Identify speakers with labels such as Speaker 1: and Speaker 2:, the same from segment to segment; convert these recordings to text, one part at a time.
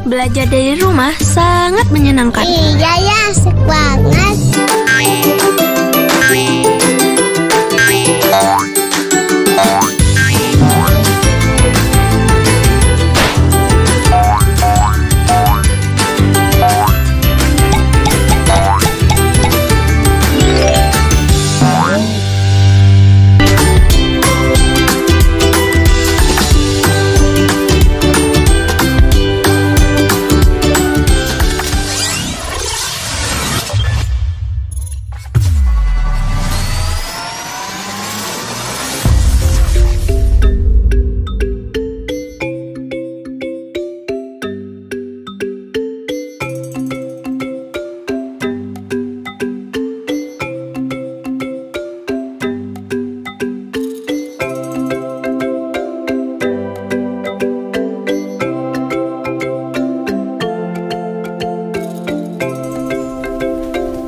Speaker 1: Belajar dari rumah sangat menyenangkan.
Speaker 2: Iya ya, asik banget.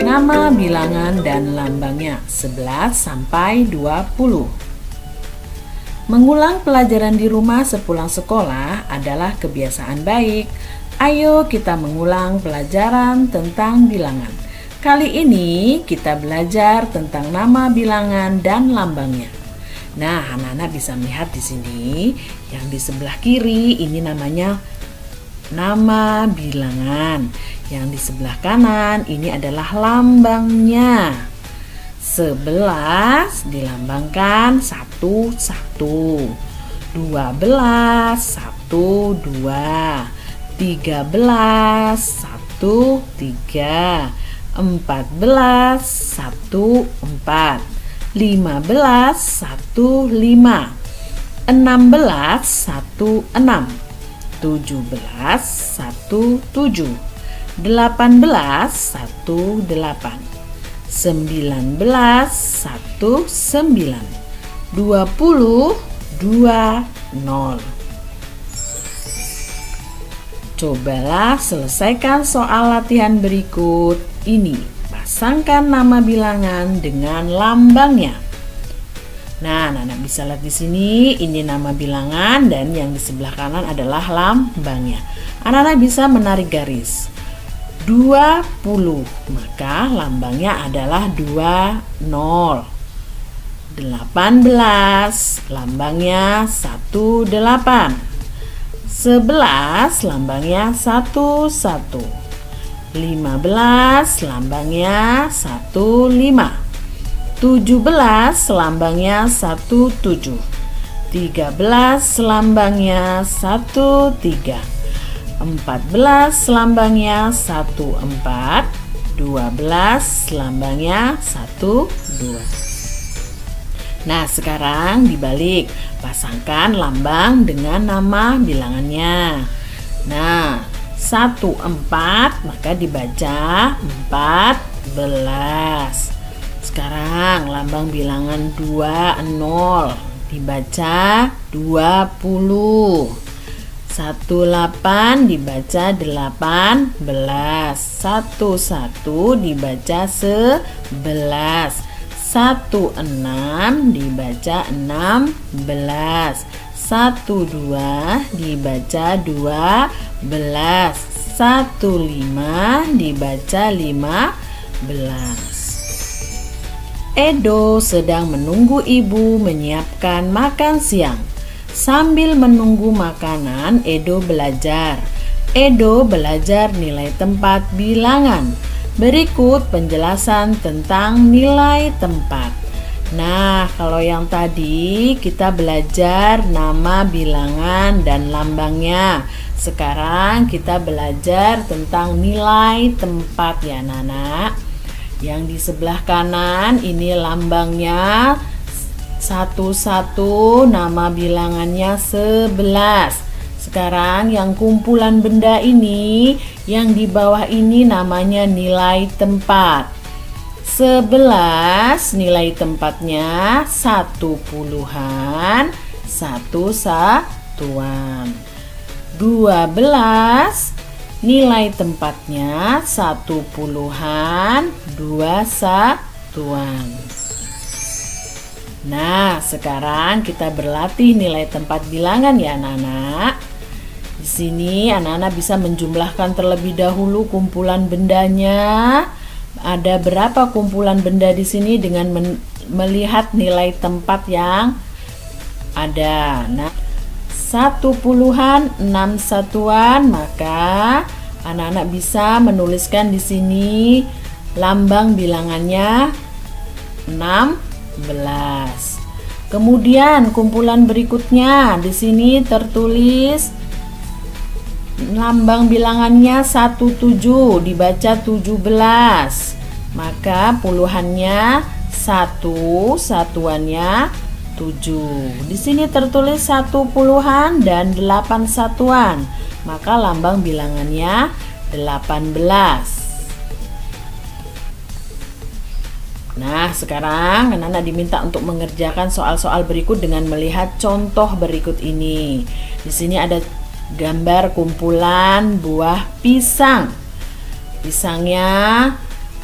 Speaker 3: Nama bilangan dan lambangnya 11 sampai 20. Mengulang pelajaran di rumah sepulang sekolah adalah kebiasaan baik. Ayo kita mengulang pelajaran tentang bilangan. Kali ini kita belajar tentang nama bilangan dan lambangnya. Nah, anak-anak bisa melihat di sini yang di sebelah kiri ini namanya nama bilangan. Yang di sebelah kanan ini adalah lambangnya. 11 dilambangkan 1, 1. 12, 1, 2. 13, 1, 3. 14, 1, 4. 15, 1, 5. 16, 1, 6. 17, 1, 7. 18, 1, 8. 19, 1, 9. 20, 2, 0. Cobalah selesaikan soal latihan berikut ini. Pasangkan nama bilangan dengan lambangnya. Nah, anak-anak bisa lihat di sini, ini nama bilangan dan yang di sebelah kanan adalah lambangnya. Anak-anak bisa menarik garis. 20, maka lambangnya adalah 20. 18, lambangnya 18. 11, lambangnya 11. 15, lambangnya 15. 17, lambangnya 17. 13, lambangnya 13. 14, lambangnya 14. 12, lambangnya 12. Nah, sekarang dibalik, pasangkan lambang dengan nama bilangannya. Nah, 14 maka dibaca 14. Sekarang lambang bilangan 20 dibaca 20. 18 dibaca 18. 11 dibaca 11. 16 dibaca 16. 12 dibaca 12. 15 dibaca 15. Edo sedang menunggu ibu menyiapkan makan siang. Sambil menunggu makanan, Edo belajar. Edo belajar nilai tempat bilangan. Berikut penjelasan tentang nilai tempat. Nah, kalau yang tadi kita belajar nama bilangan dan lambangnya. Sekarang kita belajar tentang nilai tempat ya, Nana. Yang di sebelah kanan ini lambangnya 11, nama bilangannya 11. Sekarang yang kumpulan benda ini, yang di bawah ini namanya nilai tempat. 11 nilai tempatnya 1 puluhan, 1 satuan. 12 nilai tempatnya 1 puluhan, 2 satuan. Nah, sekarang kita berlatih nilai tempat bilangan ya anak-anak. Di sini anak-anak bisa menjumlahkan terlebih dahulu kumpulan bendanya. Ada berapa kumpulan benda di sini dengan melihat nilai tempat yang ada. Nah, 1/6 satuan, maka anak-anak bisa menuliskan di sini lambang bilangannya 16. Kemudian kumpulan berikutnya di sini tertulis lambang bilangannya 17, dibaca 17. Maka puluhannya 1, satuannya 7. Di sini tertulis 1 puluhan dan 8 satuan. Maka lambang bilangannya 18. Nah, sekarang anak-anak diminta untuk mengerjakan soal-soal berikut dengan melihat contoh berikut ini. Di sini ada gambar kumpulan buah pisang. Pisangnya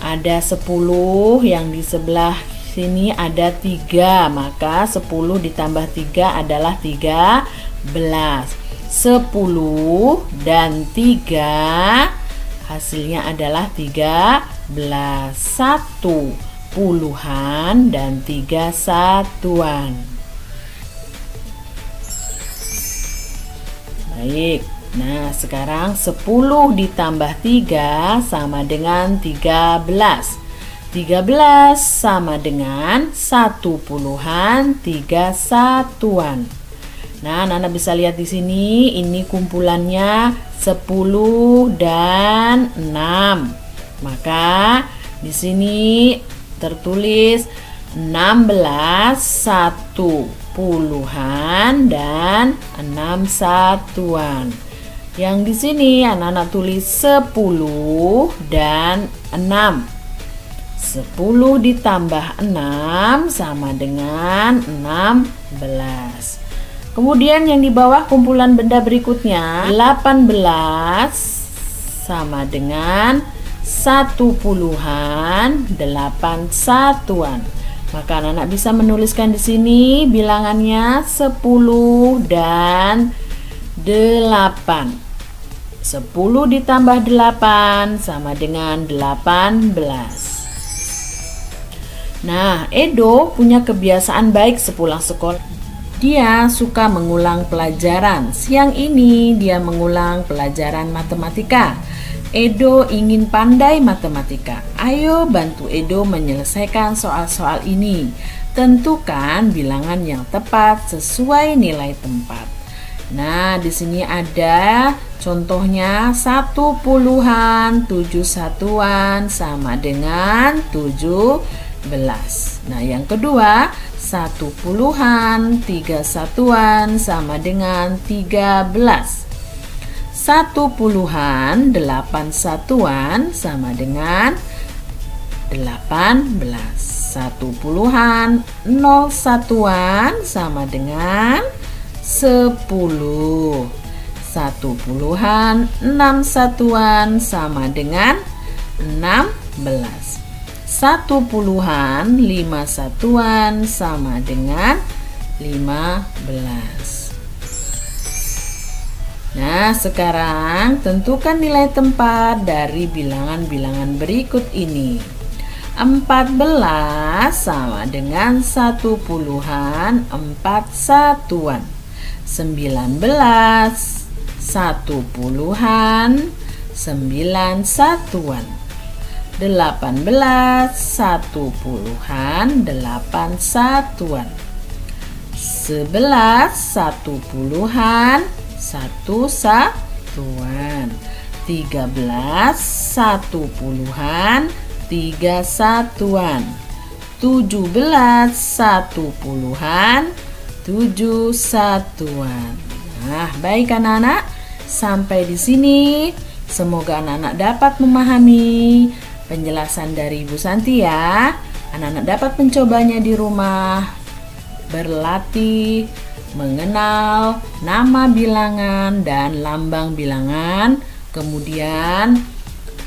Speaker 3: ada 10, yang di sebelah sini ada 3, maka 10 ditambah 3 adalah 13. 10 dan 3 hasilnya adalah 13. 1 puluhan dan 3 satuan. Baik, nah sekarang 10 ditambah 3 sama dengan 13. 13 sama dengan 1 puluhan 3 satuan. Nah, anak-anak bisa lihat di sini, ini kumpulannya 10 dan 6. Maka di sini tertulis 16, 1 puluhan dan 6 satuan. Yang di sini anak-anak tulis 10 dan 6. 10 ditambah 6 sama dengan 16. Kemudian yang di bawah kumpulan benda berikutnya 18 sama dengan 1 puluhan 8 satuan. Maka anak-anak bisa menuliskan di sini bilangannya 10 dan 8. 10 ditambah 8 sama dengan 18. Nah, Edo punya kebiasaan baik sepulang sekolah. Dia suka mengulang pelajaran. Siang ini dia mengulang pelajaran matematika. Edo ingin pandai matematika. Ayo bantu Edo menyelesaikan soal-soal ini. Tentukan bilangan yang tepat sesuai nilai tempat. Nah, di sini ada contohnya 1 puluhan 7 satuan sama dengan 17. Nah, yang kedua 1 puluhan 3 satuan sama dengan 13. 1 puluhan 8 satuan sama dengan 18. 1 puluhan 0 satuan sama dengan 10. 1 puluhan 6 satuan sama dengan 16. 1 puluhan 5 satuan sama dengan 15. Nah, sekarang tentukan nilai tempat dari bilangan-bilangan berikut ini. 14 sama dengan 1 puluhan 4 satuan. 19 1 puluhan 9 satuan. 18 1 puluhan 8 satuan. 11 1 puluhan 1 satuan. 13 1 puluhan 3 satuan. 17 1 puluhan 7 satuan. Nah, baik anak-anak, sampai di sini semoga anak-anak dapat memahami penjelasan dari Ibu Santi ya. Anak-anak dapat mencobanya di rumah, berlatih mengenal nama bilangan dan lambang bilangan, kemudian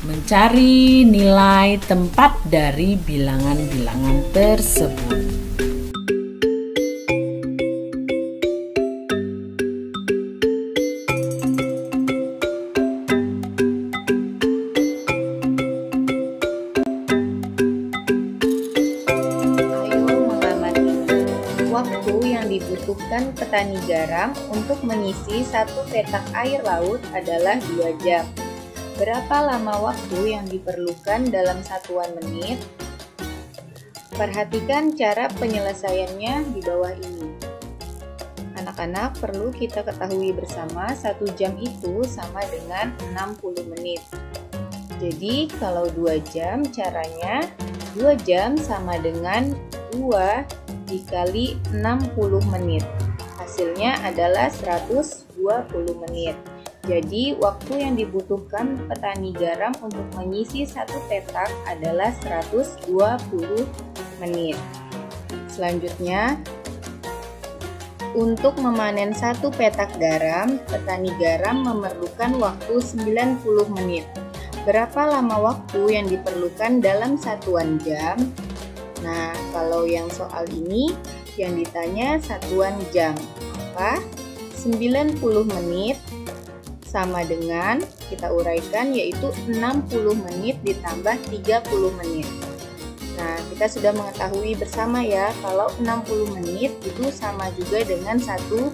Speaker 3: mencari nilai tempat dari bilangan-bilangan tersebut.
Speaker 4: dibutuhkan petani garam untuk mengisi satu petak air laut adalah 2 jam. Berapa lama waktu yang diperlukan dalam satuan menit? Perhatikan cara penyelesaiannya di bawah ini. Anak-anak, perlu kita ketahui bersama 1 jam itu sama dengan 60 menit. Jadi kalau 2 jam caranya 2 jam sama dengan 2 dikali 60 menit. Hasilnya adalah 120 menit. Jadi waktu yang dibutuhkan petani garam untuk mengisi satu petak adalah 120 menit. Selanjutnya, untuk memanen satu petak garam, petani garam memerlukan waktu 90 menit. Berapa lama waktu yang diperlukan dalam satuan jam? Nah, kalau yang soal ini yang ditanya satuan jam, maka 90 menit sama dengan, kita uraikan, yaitu 60 menit ditambah 30 menit. Nah, kita sudah mengetahui bersama ya, kalau 60 menit itu sama juga dengan 1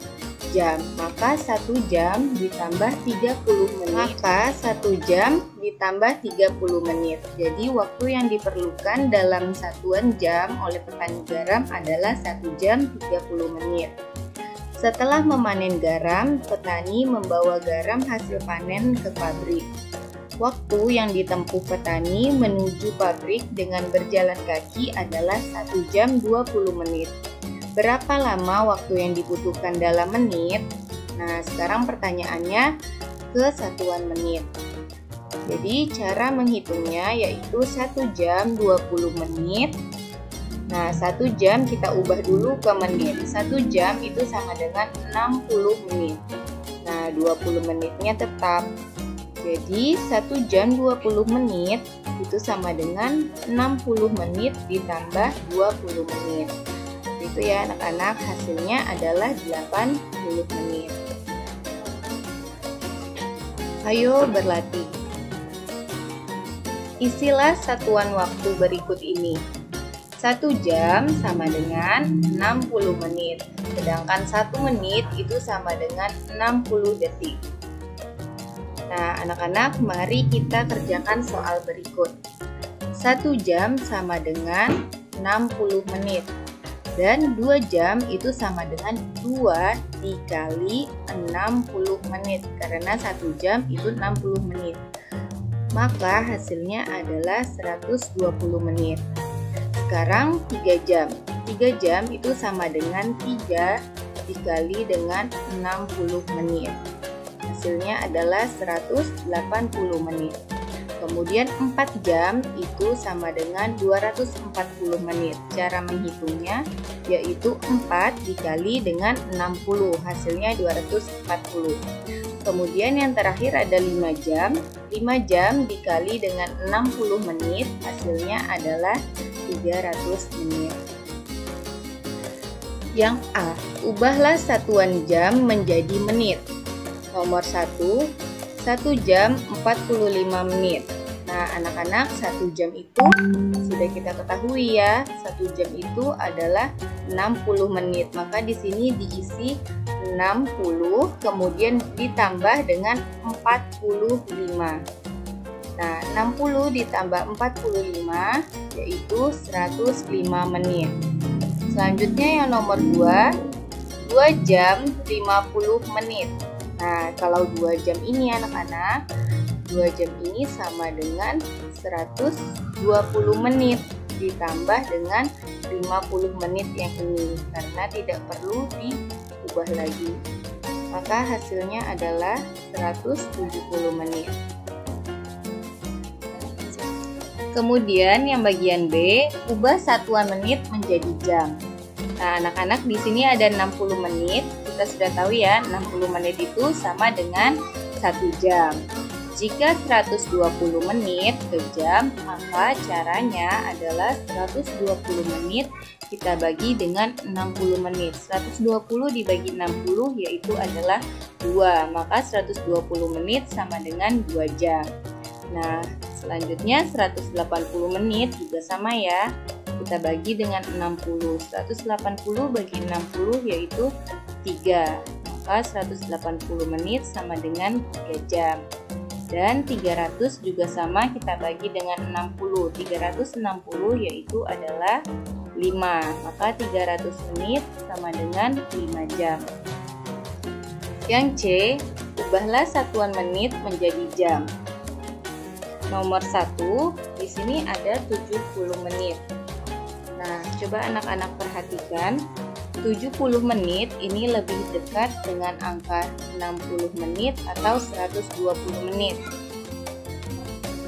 Speaker 4: jam, maka 1 jam ditambah 30 menit, maka 1 jam ditambah 30 menit. Jadi waktu yang diperlukan dalam satuan jam oleh petani garam adalah 1 jam 30 menit. Setelah memanen garam, petani membawa garam hasil panen ke pabrik. Waktu yang ditempuh petani menuju pabrik dengan berjalan kaki adalah 1 jam 20 menit. Berapa lama waktu yang dibutuhkan dalam menit? Nah, sekarang pertanyaannya ke satuan menit. Jadi, cara menghitungnya yaitu 1 jam 20 menit. Nah, 1 jam kita ubah dulu ke menit. 1 jam itu sama dengan 60 menit. Nah, 20 menitnya tetap. Jadi, 1 jam 20 menit itu sama dengan 60 menit ditambah 20 menit. Itu ya anak-anak, hasilnya adalah 80 menit. Ayo berlatih. Isilah satuan waktu berikut ini. 1 jam sama dengan 60 menit, sedangkan 1 menit itu sama dengan 60 detik. Nah, anak-anak, mari kita kerjakan soal berikut. 1 jam sama dengan 60 menit. Dan 2 jam itu sama dengan 2 dikali 60 menit. Karena 1 jam itu 60 menit. Maka hasilnya adalah 120 menit. Sekarang 3 jam. 3 jam itu sama dengan 3 dikali dengan 60 menit. Hasilnya adalah 180 menit. Kemudian 4 jam itu sama dengan 240 menit. Cara menghitungnya yaitu 4 dikali dengan 60, hasilnya 240. Kemudian yang terakhir ada 5 jam. 5 jam dikali dengan 60 menit, hasilnya adalah 300 menit. Yang A, ubahlah satuan jam menjadi menit. Nomor 1, 1 jam 45 menit. Nah, anak-anak, 1 jam itu sudah kita ketahui ya. 1 jam itu adalah 60 menit. Maka di sini diisi 60 kemudian ditambah dengan 45. Nah, 60 ditambah 45 yaitu 105 menit. Selanjutnya yang nomor 2, 2 jam 50 menit. Nah, kalau 2 jam ini anak-anak, 2 jam ini sama dengan 120 menit ditambah dengan 50 menit yang ini, karena tidak perlu diubah lagi. Maka hasilnya adalah 170 menit. Kemudian yang bagian B, ubah satuan menit menjadi jam. Nah, anak-anak, di sini ada 60 menit. Kita sudah tahu ya, 60 menit itu sama dengan 1 jam. Jika 120 menit ke jam, maka caranya adalah 120 menit kita bagi dengan 60 menit. 120 dibagi 60 yaitu adalah 2, maka 120 menit sama dengan 2 jam. Nah, selanjutnya 180 menit juga sama ya. kita bagi dengan 60. 180 bagi 60 yaitu 3. Maka 180 menit sama dengan 3 jam. Dan 300 juga sama, kita bagi dengan 60. 360 yaitu adalah 5. Maka 300 menit sama dengan 5 jam. Yang C, ubahlah satuan menit menjadi jam. Nomor 1, di sini ada 70 menit. Nah, coba anak-anak perhatikan, 70 menit ini lebih dekat dengan angka 60 menit atau 120 menit.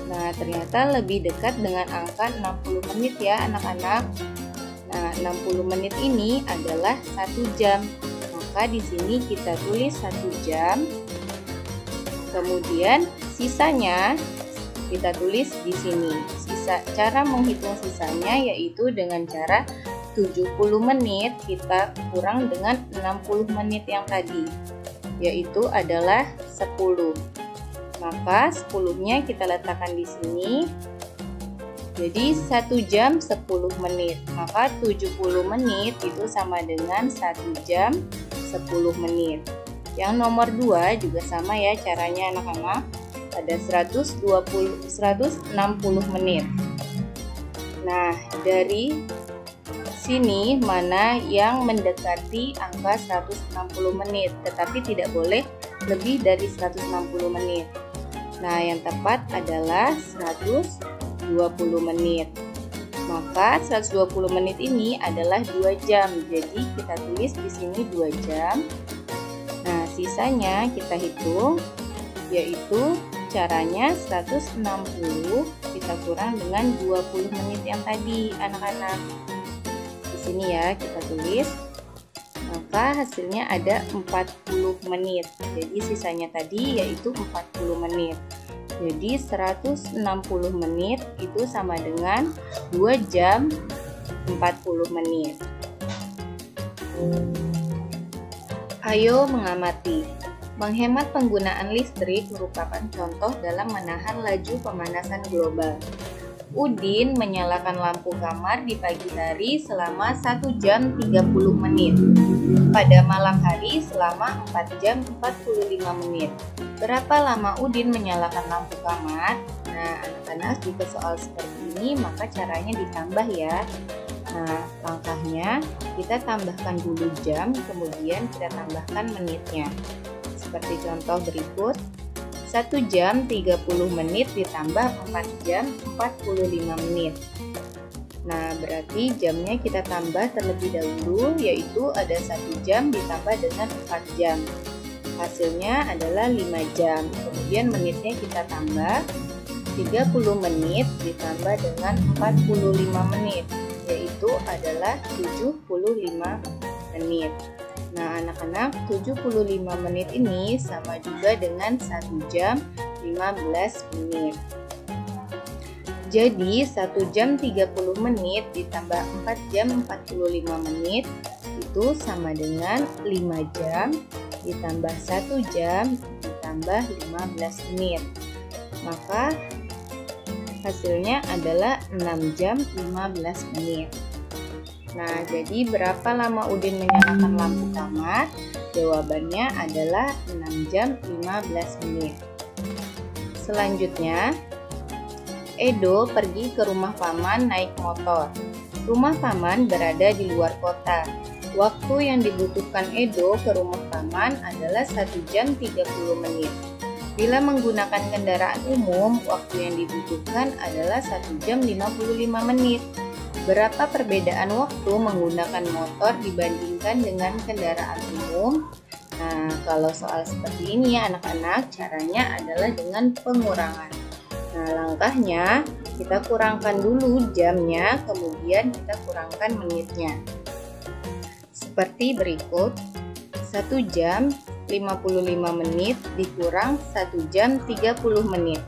Speaker 4: Nah, ternyata lebih dekat dengan angka 60 menit ya anak-anak. Nah, 60 menit ini adalah 1 jam. Maka di sini kita tulis 1 jam. Kemudian sisanya kita tulis di sini. Cara menghitung sisanya yaitu dengan cara 70 menit kita kurang dengan 60 menit yang tadi, yaitu adalah 10. Maka 10-nya kita letakkan di sini. Jadi 1 jam 10 menit. Maka 70 menit itu sama dengan 1 jam 10 menit. Yang nomor 2 juga sama ya caranya anak-anak. Ada 160 menit. Nah, dari sini mana yang mendekati angka 160 menit, tetapi tidak boleh lebih dari 160 menit. Nah, yang tepat adalah 120 menit. Maka 120 menit ini adalah 2 jam. Jadi kita tulis di sini 2 jam. Nah, sisanya kita hitung, yaitu caranya 160 kita kurang dengan 20 menit yang tadi anak-anak. Sini ya kita tulis, maka hasilnya ada 40 menit. Jadi sisanya tadi yaitu 40 menit. Jadi 160 menit itu sama dengan 2 jam 40 menit. Ayo mengamati. Menghemat penggunaan listrik merupakan contoh dalam menahan laju pemanasan global. Udin menyalakan lampu kamar di pagi hari selama 1 jam 30 menit. Pada malam hari selama 4 jam 45 menit. Berapa lama Udin menyalakan lampu kamar? Nah, anak-anak jika soal seperti ini maka caranya ditambah ya. Nah, langkahnya kita tambahkan dulu jam, kemudian kita tambahkan menitnya. Seperti contoh berikut. 1 jam 30 menit ditambah 4 jam 45 menit. Nah, berarti jamnya kita tambah terlebih dahulu, yaitu ada 1 jam ditambah dengan 4 jam. Hasilnya adalah 5 jam. Kemudian menitnya kita tambah 30 menit ditambah dengan 45 menit, yaitu adalah 75 menit. Nah, anak-anak, 75 menit ini sama juga dengan 1 jam 15 menit. Jadi, 1 jam 30 menit ditambah 4 jam 45 menit itu sama dengan 5 jam ditambah 1 jam ditambah 15 menit. Maka, hasilnya adalah 6 jam 15 menit. Nah, jadi berapa lama Udin menyalakan lampu kamar? Jawabannya adalah 6 jam 15 menit. Selanjutnya, Edo pergi ke rumah paman naik motor. Rumah paman berada di luar kota. Waktu yang dibutuhkan Edo ke rumah paman adalah 1 jam 30 menit. Bila menggunakan kendaraan umum, waktu yang dibutuhkan adalah 1 jam 55 menit. Berapa perbedaan waktu menggunakan motor dibandingkan dengan kendaraan umum? Nah, kalau soal seperti ini ya anak-anak, caranya adalah dengan pengurangan. Nah, langkahnya kita kurangkan dulu jamnya, kemudian kita kurangkan menitnya. Seperti berikut, 1 jam 55 menit dikurang 1 jam 30 menit.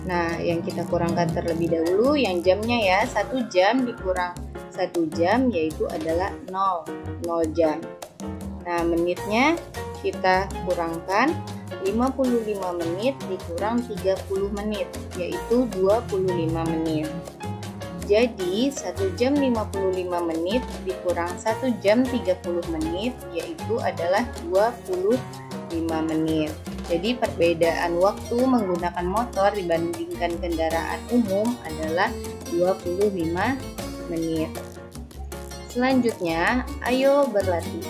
Speaker 4: Nah, yang kita kurangkan terlebih dahulu yang jamnya ya, 1 jam dikurang 1 jam yaitu adalah 0 jam. Nah, menitnya kita kurangkan 55 menit dikurang 30 menit yaitu 25 menit. Jadi 1 jam 55 menit dikurang 1 jam 30 menit yaitu adalah 25 menit. Jadi perbedaan waktu menggunakan motor dibandingkan kendaraan umum adalah 25 menit. Selanjutnya, ayo berlatih.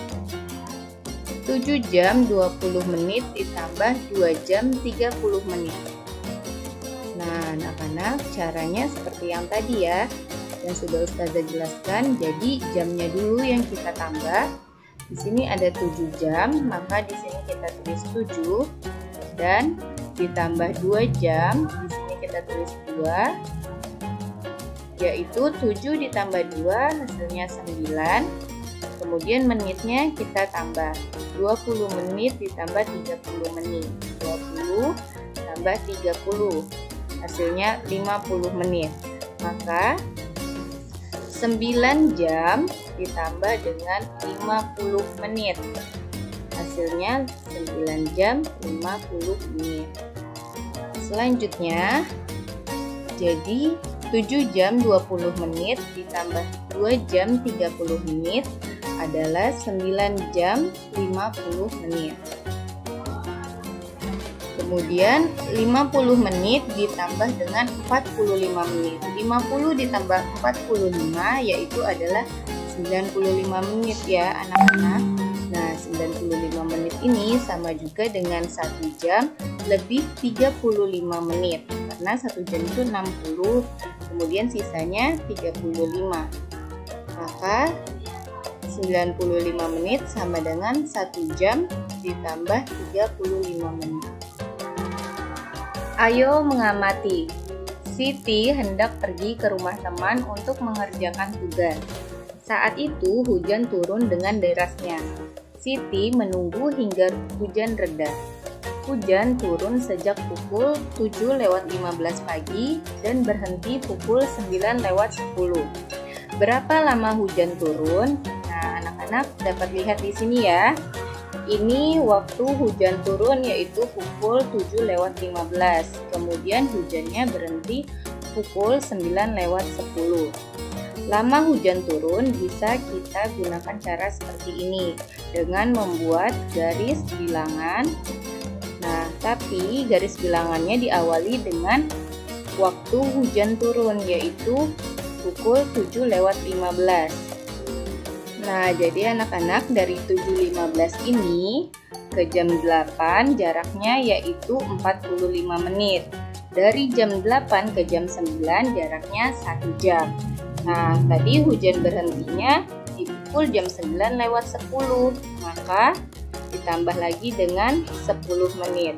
Speaker 4: 7 jam 20 menit ditambah 2 jam 30 menit. Nah, anak-anak, caranya seperti yang tadi ya, yang sudah Ustazah jelaskan. Jadi jamnya dulu yang kita tambah. Di sini ada 7 jam, maka di sini kita tulis 7 dan ditambah 2 jam, di sini kita tulis 2, yaitu 7 ditambah 2 hasilnya 9. Kemudian menitnya kita tambah 20 menit ditambah 30 menit. 20 tambah 30 hasilnya 50 menit. Maka 9 jam ditambah dengan 50 menit. Hasilnya 9 jam 50 menit. Selanjutnya, jadi 7 jam 20 menit ditambah 2 jam 30 menit adalah 9 jam 50 menit. Kemudian 50 menit ditambah dengan 45 menit. 50 ditambah 45 yaitu adalah 95 menit ya anak-anak. Nah, 95 menit ini sama juga dengan 1 jam lebih 35 menit. Karena 1 jam itu 60, kemudian sisanya 35. Maka 95 menit sama dengan 1 jam ditambah 35 menit. Ayo mengamati. Siti hendak pergi ke rumah teman untuk mengerjakan tugas. Saat itu hujan turun dengan derasnya. Siti menunggu hingga hujan reda. Hujan turun sejak pukul 7:15 pagi dan berhenti pukul 9:10. Berapa lama hujan turun? Nah, anak-anak dapat lihat di sini ya. Ini waktu hujan turun yaitu pukul 7:15. Kemudian hujannya berhenti pukul 9:10. Lama hujan turun bisa kita gunakan cara seperti ini dengan membuat garis bilangan. Nah, tapi garis bilangannya diawali dengan waktu hujan turun yaitu pukul 7:15. Nah, jadi anak-anak dari 7:15 ini ke jam 8 jaraknya yaitu 45 menit. Dari jam 8 ke jam 9 jaraknya 1 jam. Nah, tadi hujan berhentinya di pukul jam 9:10, maka ditambah lagi dengan 10 menit.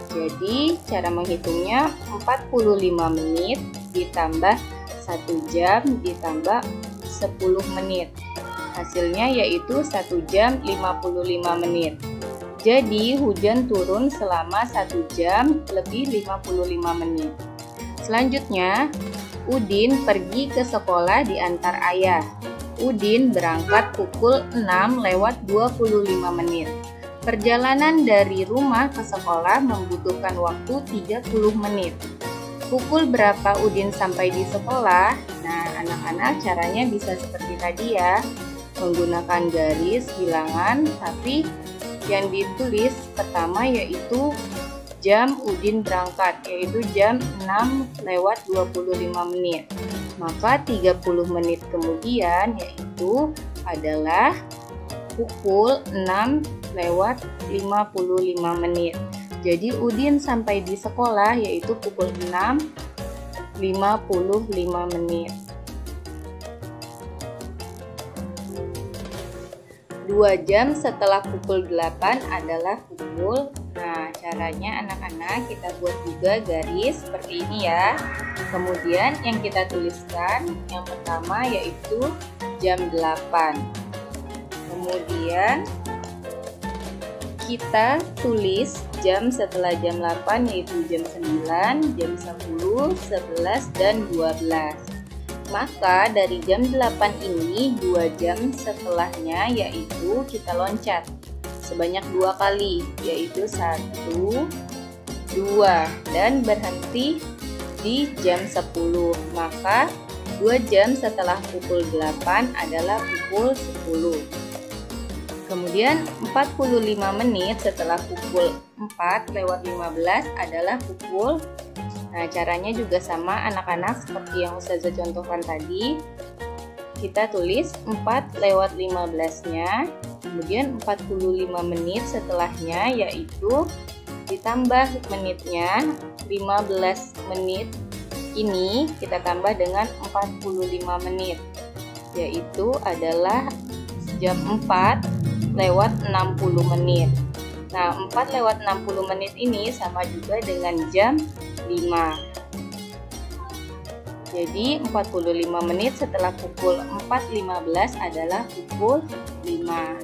Speaker 4: Jadi, cara menghitungnya 45 menit ditambah 1 jam ditambah 10 menit. Hasilnya yaitu 1 jam 55 menit. Jadi hujan turun selama 1 jam lebih 55 menit. Selanjutnya, Udin pergi ke sekolah diantar ayah. Udin berangkat pukul 6:25 menit. Perjalanan dari rumah ke sekolah membutuhkan waktu 30 menit. Pukul berapa Udin sampai di sekolah? Nah, anak-anak caranya bisa seperti tadi ya. Menggunakan garis bilangan, tapi yang ditulis pertama yaitu jam Udin berangkat, yaitu jam 6:25 menit. Maka 30 menit kemudian yaitu adalah pukul 6:55 menit. Jadi Udin sampai di sekolah yaitu pukul 6:55 menit. 2 jam setelah pukul 8 adalah pukul. Nah, caranya anak-anak kita buat juga garis seperti ini ya. Kemudian yang kita tuliskan yang pertama yaitu jam 8. Kemudian kita tulis jam setelah jam 8 yaitu jam 9, jam 10, 11, dan 12. Maka dari jam 8 ini 2 jam setelahnya yaitu kita loncat sebanyak 2 kali, yaitu 1, 2 dan berhenti di jam 10. Maka 2 jam setelah pukul 8 adalah pukul 10. Kemudian 45 menit setelah pukul 4:15 adalah pukul. Nah, caranya juga sama anak-anak seperti yang Ustazah contohkan tadi. Kita tulis 4:15-nya, kemudian 45 menit setelahnya yaitu ditambah menitnya 15 menit. Ini kita tambah dengan 45 menit, yaitu adalah jam 4:60 menit. Nah, 4:60 menit ini sama juga dengan jam 5. Jadi 45 menit setelah pukul 4:15 adalah pukul 5.